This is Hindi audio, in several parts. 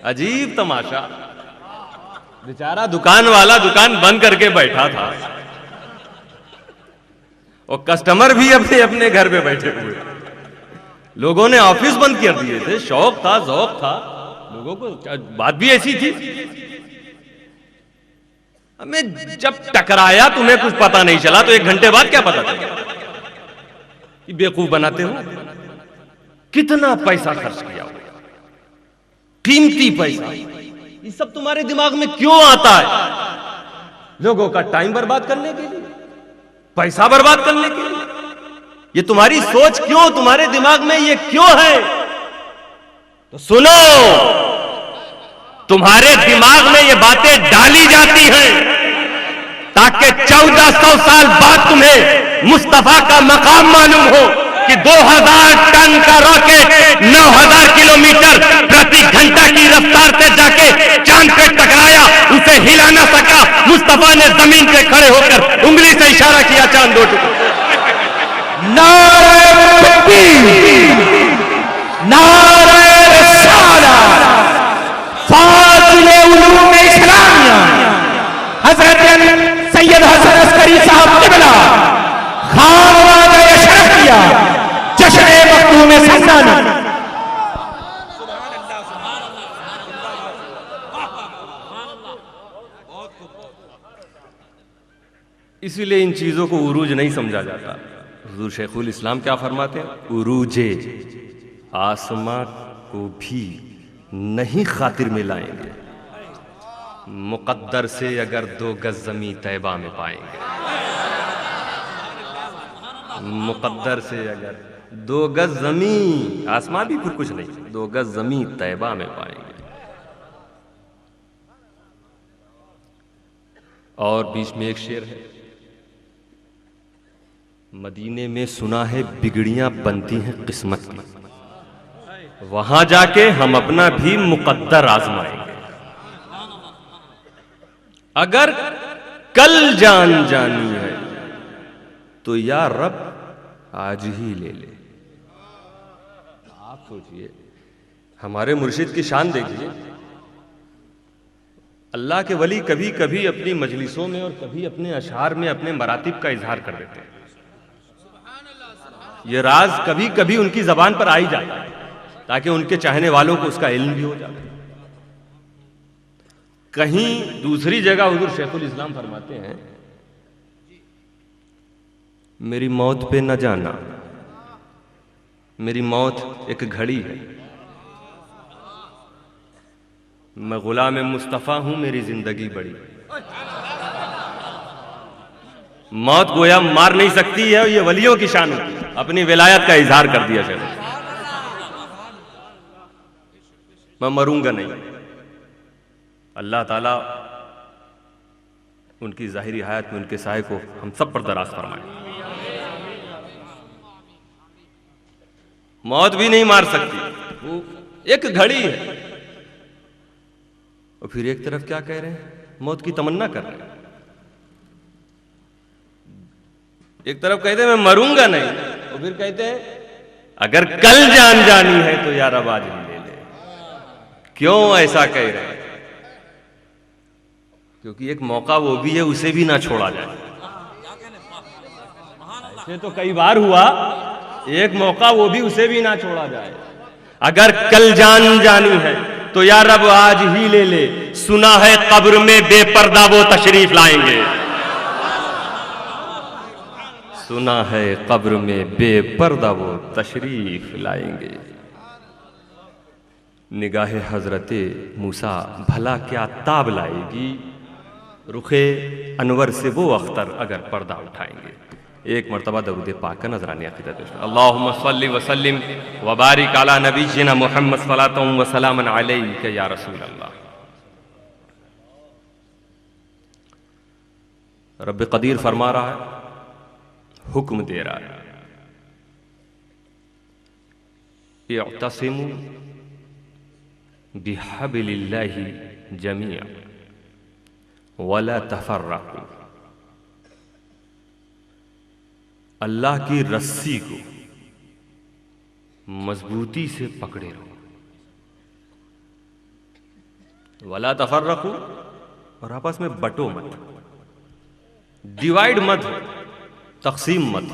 अजीब तमाशा, बेचारा दुकान वाला दुकान बंद करके बैठा था और कस्टमर भी अपने अपने घर पे बैठे हुए। लोगों ने ऑफिस बंद कर दिए थे, शौक था, ज़ौक था लोगों को। बात भी ऐसी थी, हमें जब टकराया तुम्हें कुछ पता नहीं चला तो 1 घंटे बाद क्या पता चला? कि बेवकूफ बनाते हो। कितना पैसा खर्च किया हो, कीमती पैसा, ये सब तुम्हारे दिमाग में क्यों आता है? लोगों का टाइम बर्बाद करने के लिए, पैसा बर्बाद करने के लिए। ये तुम्हारी सोच क्यों, तुम्हारे दिमाग में ये क्यों है? तो सुनो, तुम्हारे दिमाग में ये बातें डाली जाती हैं ताकि 1400 साल बाद तुम्हें मुस्तफा का मकाम मालूम हो कि 2000 टन का रॉकेट 9000 किलोमीटर प्रति घंटा की रफ्तार से जाके चांद पे टकराया, उसे हिला ना सका। मुस्तफा ने जमीन पे खड़े होकर उंगली से इशारा किया, चांद 2 टुकड़े। नारे तकबीर, नारे रिसालत, फाज़िले उलूम इस्लामिया हज़रत सैयद हसन अस्करी साहब क़िबला खानवादा अशरफिया जश्न मखदूम सन्नानी। इसीलिए इन चीजों को उरूज नहीं समझा जाता। हुजूर शेखुल इस्लाम क्या फरमाते हैं? उरूजे आसमां को भी नहीं खातिर में लाएंगे, मुकद्दर से अगर 2 गज ज़मी तैबा में पाएंगे। मुकद्दर से अगर 2 गज ज़मी, आसमां भी फिर कुछ नहीं, 2 गज ज़मी तैबा में पाएंगे। और बीच में एक शेर है, मदीने में सुना है बिगड़ियां बनती हैं किस्मत की, वहां जाके हम अपना भी मुकद्दर आजमाएंगे। अगर कल जान जानी है तो या रब आज ही ले ले। आप सोचिए, हमारे मुर्शिद की शान देखिए। अल्लाह के वली कभी कभी अपनी मजलिसों में और कभी अपने अशार में अपने मरातिब का इजहार कर देते हैं। ये राज कभी कभी उनकी जबान पर आ ही जाता है ताकि उनके चाहने वालों को उसका इल्म भी हो जाए। कहीं दूसरी जगह हुजूर शेखुल इस्लाम फरमाते हैं, मेरी मौत पे न जाना, मेरी मौत एक घड़ी है, मैं गुलाम मुस्तफ़ा हूं, मेरी जिंदगी बड़ी। मौत गोया मार नहीं सकती है, ये वलियों की शान होती है। अपनी विलायत का इजहार कर दिया शेख, मैं मरूंगा नहीं। अल्लाह ताला उनकी ज़ाहिरी हयात में उनके साए को हम सब पर दराज फरमाए। मौत भी नहीं मार सकती, वो एक घड़ी है। और फिर एक तरफ क्या कह रहे हैं? मौत की तमन्ना कर रहे हैं। एक तरफ कहते हैं मैं मरूंगा नहीं, और फिर कहते हैं अगर कल जान जानी है तो यार अब आज ही ले ले। क्यों ऐसा कह रहे हैं? क्योंकि एक मौका वो भी है, उसे भी ना छोड़ा जाए। ऐसे तो कई बार हुआ, एक मौका वो भी, उसे भी ना छोड़ा जाए। अगर कल जान जानी है तो यार अब आज ही ले ले। सुना है कब्र में बेपर्दा वो तशरीफ लाएंगे, सुना है कब्र में बेपर्दा वो तशरीफ लाएंगे। निगाहे हजरते मूसा भला क्या ताब लाएगी, रुखे अनवर से वो अख्तर अगर पर्दा उठाएंगे। एक मरतबा दरूद पाक का नजरानी अक़ीदत है। अल्लाहुम्मा सल्लि व सल्लिम व बारिक अला नबीना मुहम्मद सल्लल्लाहु व सलामन अलैका या रसूल अल्लाह। रब कदीर फरमा रहा है, हुक्म दे रहा है, इअ्तसिमू बिहब्लिल्लाहि जमीअ वला तफर्रकू। अल्लाह की रस्सी को मजबूती से पकड़े रहो। वला तफर्रकू, और आपस में बटो मत, डिवाइड मत, तकसीम मत,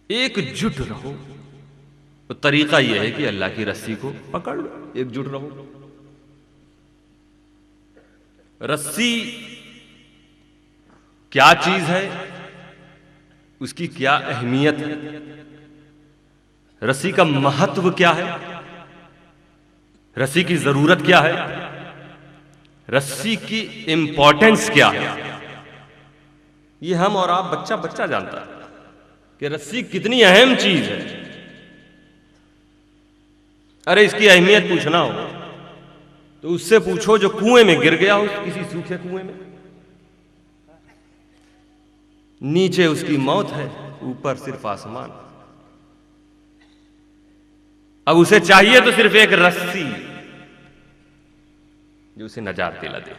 एकजुट रहो। तो तरीका यह है कि अल्लाह की रस्सी को पकड़ लो, एकजुट रहो। रस्सी क्या चीज है, उसकी क्या अहमियत है, रस्सी का महत्व क्या है, रस्सी की जरूरत क्या है, रस्सी की इंपॉर्टेंस क्या है, ये हम और आप बच्चा बच्चा जानता है कि रस्सी कितनी अहम चीज है। अरे इसकी अहमियत पूछना हो तो उससे पूछो जो कुएं में गिर गया हो, किसी सूखे कुएं में, नीचे उसकी मौत है, ऊपर सिर्फ आसमान। अब उसे चाहिए तो सिर्फ एक रस्सी जो उसे नजात दिला दे,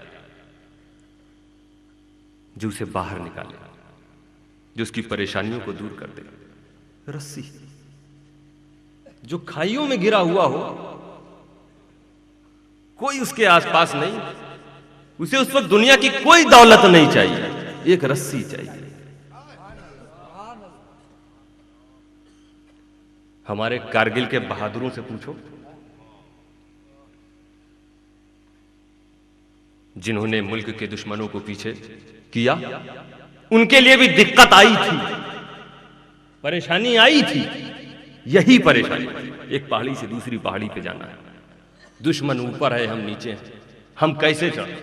जो उसे बाहर निकाले, जो उसकी परेशानियों को दूर कर दे। रस्सी जो खाइयों में गिरा हुआ हो, कोई उसके आसपास नहीं, उसे उस वक्त दुनिया की कोई दौलत नहीं चाहिए, एक रस्सी चाहिए। हमारे कारगिल के बहादुरों से पूछो, जिन्होंने मुल्क के दुश्मनों को पीछे किया, उनके लिए भी दिक्कत आई थी, परेशानी आई थी। यही परेशानी, एक पहाड़ी से दूसरी पहाड़ी पे जाना है, दुश्मन ऊपर है, हम नीचे हैं, हम कैसे चढ़े?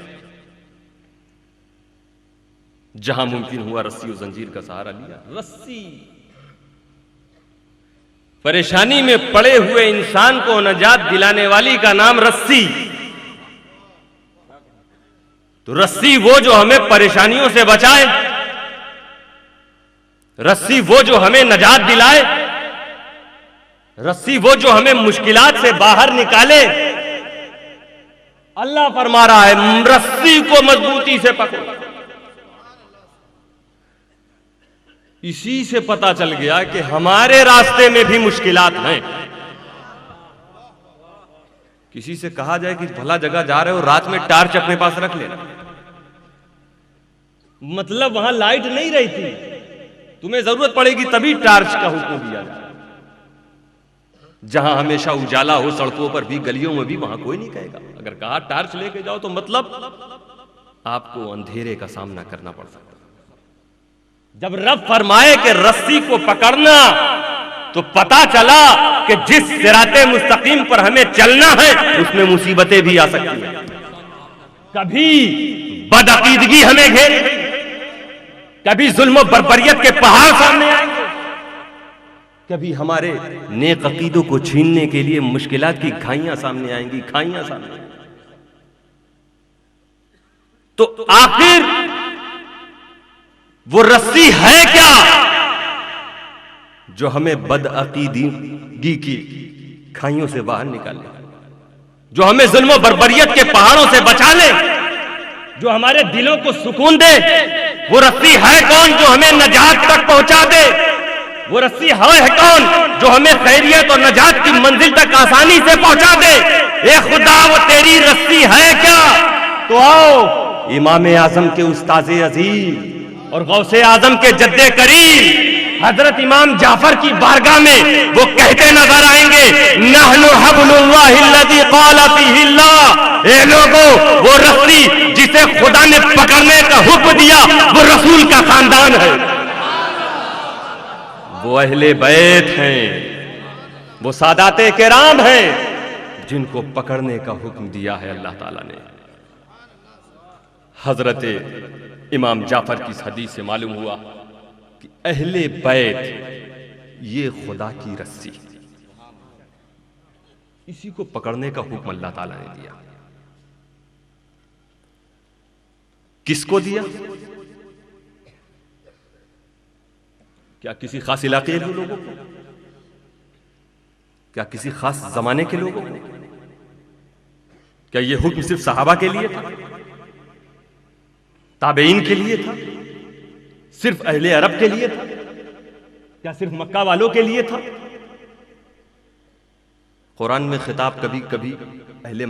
जहां मुमकिन हुआ रस्सी और जंजीर का सहारा लिया। रस्सी, परेशानी में पड़े हुए इंसान को नजात दिलाने वाली का नाम रस्सी। तो रस्सी वो जो हमें परेशानियों से बचाए, रस्सी वो जो हमें नजात दिलाए, रस्सी वो जो हमें मुश्किलात से बाहर निकाले। अल्लाह फरमा रहा है रस्सी को मजबूती से पकड़ो। इसी से पता चल गया कि हमारे रास्ते में भी मुश्किलात हैं। किसी से कहा जाए कि भला जगह जा रहे हो, रात में टार्च अपने पास रख लेना, मतलब वहां लाइट नहीं रहती, तुम्हें जरूरत पड़ेगी तभी टार्च का हुक्म दिया जाए। जहां हमेशा उजाला हो, सड़कों पर भी, गलियों में भी, वहां कोई नहीं कहेगा। अगर कहा टार्च लेके जाओ तो मतलब आपको अंधेरे का सामना करना पड़ सकता है। जब रब फरमाए कि रस्सी को पकड़ना, तो पता चला कि जिस सिराते मुस्तकीम पर हमें चलना है उसमें मुसीबतें भी आ सकती हैं। कभी बदअकीदगी हमें घेरेगी, कभी जुल्म और बर्बरियत के पहाड़ सामने आएंगे, कभी हमारे नेक अकीदों को छीनने के लिए मुश्किलात की खाइयां सामने आएंगी, खाइयां सामने आएंगी। तो आखिर वो रस्सी है क्या जो हमें बदअकीदगी की खाइयों से बाहर निकाले, जो हमें जुल्म और बर्बरियत के पहाड़ों से बचा ले, जो हमारे दिलों को सुकून दे? वो रस्सी है कौन जो हमें नजात तक पहुंचा दे? वो रस्सी है कौन जो हमें खैरियत और नजात की मंजिल तक आसानी से पहुंचा दे? ए खुदा, वो तेरी रस्सी है क्या? तो आओ इमाम आजम के उस्ताज़े अजीज और गौसे आजम के जद्दे करीम हजरत इमाम जाफर की बारगाह में वो कहते नजर आएंगे, नहनु हब्लुल्लाहिल्लज़ी क़ाला फ़ीहिल्लाह। ए लोगों, वो रस्सी जिसे खुदा ने पकड़ने का हुक्म दिया वो रसूल का खानदान है, वो अहले बैत हैं, वो सादाते किराम हैं जिनको पकड़ने का हुक्म दिया है अल्लाह ताला ने। हजरत इमाम जाफर की इस हदीस से मालूम हुआ कि अहले बैत ये खुदा की रस्सी, इसी को पकड़ने का हुक्म अल्लाह ताला ने दिया। किसको दिया? क्या किसी खास इलाके के लोगों को? क्या किसी खास जमाने के लोगों को? क्या यह हुक्म सिर्फ सहाबा के लिए था, ताबेईन के लिए था, सिर्फ अहले अरब के लिए था? क्या सिर्फ मक्का वालों के लिए था? कुरान में खिताब कभी कभी अहले